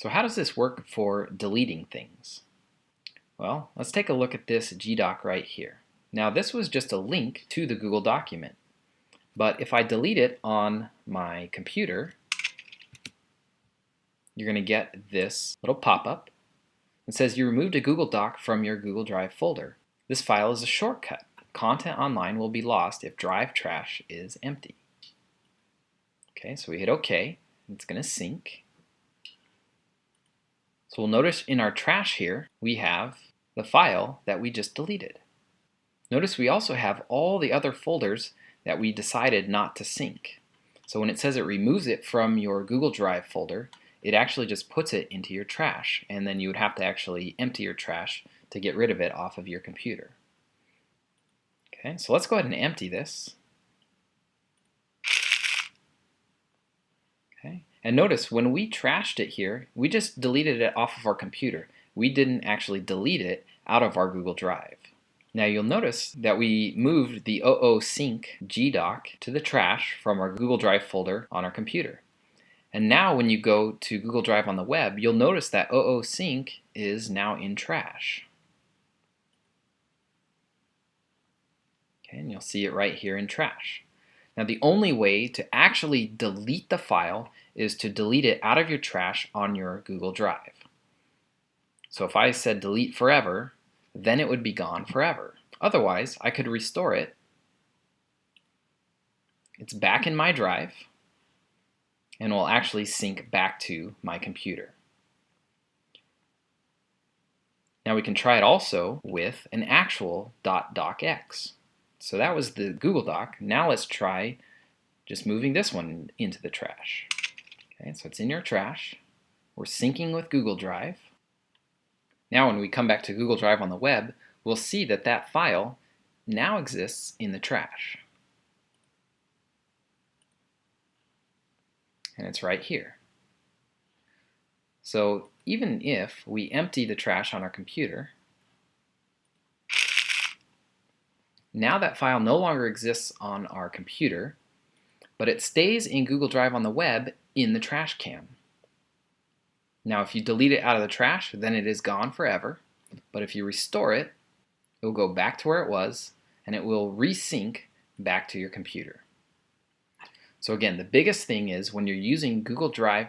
So how does this work for deleting things? Well, let's take a look at this GDoc right here. Now this was just a link to the Google document, but if I delete it on my computer, you're going to get this little pop-up. It says you removed a Google Doc from your Google Drive folder. This file is a shortcut. Content online will be lost if drive trash is empty. Okay, so we hit OK. It's going to sync. So we'll notice in our trash here, we have the file that we just deleted. Notice we also have all the other folders that we decided not to sync. So when it says it removes it from your Google Drive folder, it actually just puts it into your trash, and then you would have to actually empty your trash to get rid of it off of your computer. Okay, so let's go ahead and empty this. Okay. And notice when we trashed it here, we just deleted it off of our computer. We didn't actually delete it out of our Google Drive. Now you'll notice that we moved the OOSync GDoc to the trash from our Google Drive folder on our computer. And now when you go to Google Drive on the web, you'll notice that OOSync is now in trash. Okay, and you'll see it right here in trash. Now the only way to actually delete the file is to delete it out of your trash on your Google Drive. So if I said delete forever, then it would be gone forever. Otherwise, I could restore it. It's back in my drive and will actually sync back to my computer. Now we can try it also with an actual .docx. So that was the Google Doc. Now let's try just moving this one into the trash. Okay, so it's in your trash. We're syncing with Google Drive. Now when we come back to Google Drive on the web, we'll see that that file now exists in the trash. And it's right here. So even if we empty the trash on our computer, now that file no longer exists on our computer, but it stays in Google Drive on the web in the trash can. Now if you delete it out of the trash, then it is gone forever, but if you restore it, it will go back to where it was and it will resync back to your computer. So again, the biggest thing is when you're using Google Drive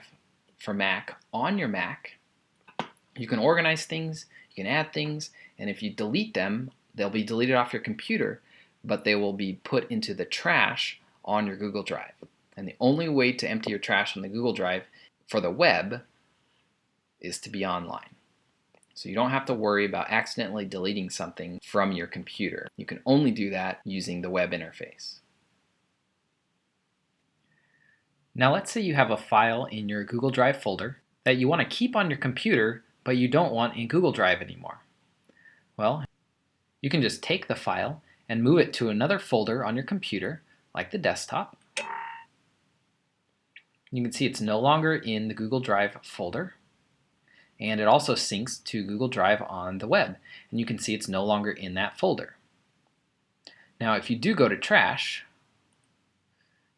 for Mac on your Mac, you can organize things, you can add things, and if you delete them, they'll be deleted off your computer, but they will be put into the trash on your Google Drive. And the only way to empty your trash on the Google Drive for the web is to be online. So you don't have to worry about accidentally deleting something from your computer. You can only do that using the web interface. Now let's say you have a file in your Google Drive folder that you want to keep on your computer, but you don't want in Google Drive anymore. Well, you can just take the file and move it to another folder on your computer, like the desktop. You can see it's no longer in the Google Drive folder, and it also syncs to Google Drive on the web, and you can see it's no longer in that folder. Now if you do go to trash,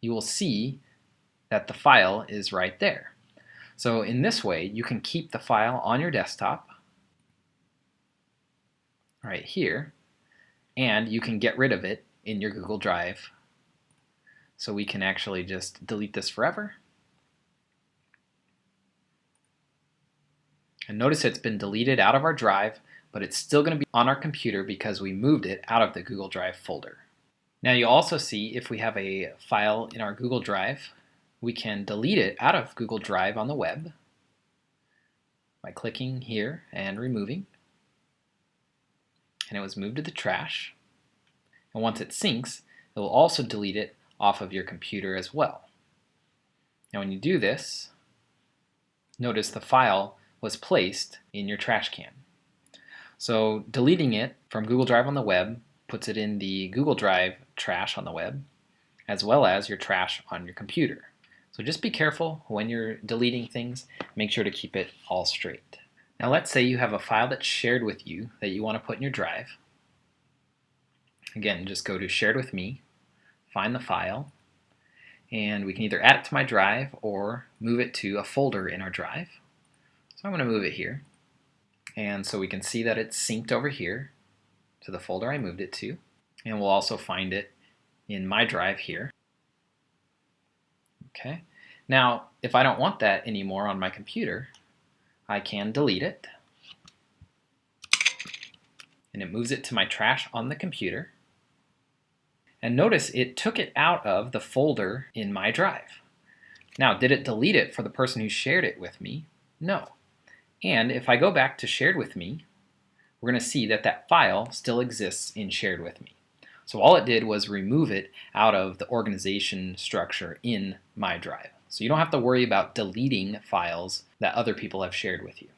you will see that the file is right there. So in this way, you can keep the file on your desktop right here, and you can get rid of it in your Google Drive. So we can actually just delete this forever. And notice it's been deleted out of our drive, but it's still going to be on our computer because we moved it out of the Google Drive folder. Now you also see if we have a file in our Google Drive, we can delete it out of Google Drive on the web by clicking here and removing. And it was moved to the trash. And once it syncs, it will also delete it off of your computer as well. Now when you do this, notice the file was placed in your trash can. So deleting it from Google Drive on the web puts it in the Google Drive trash on the web, as well as your trash on your computer. So just be careful when you're deleting things. Make sure to keep it all straight. Now let's say you have a file that's shared with you that you want to put in your drive. Again, just go to Shared with Me, find the file, and we can either add it to my drive or move it to a folder in our drive. So I'm going to move it here. And so we can see that it's synced over here to the folder I moved it to. And we'll also find it in my drive here. Okay. Now, if I don't want that anymore on my computer, I can delete it. And it moves it to my trash on the computer. And notice it took it out of the folder in my drive. Now, did it delete it for the person who shared it with me? No. And if I go back to shared with me, we're going to see that that file still exists in shared with me. So all it did was remove it out of the organization structure in my drive. So you don't have to worry about deleting files that other people have shared with you.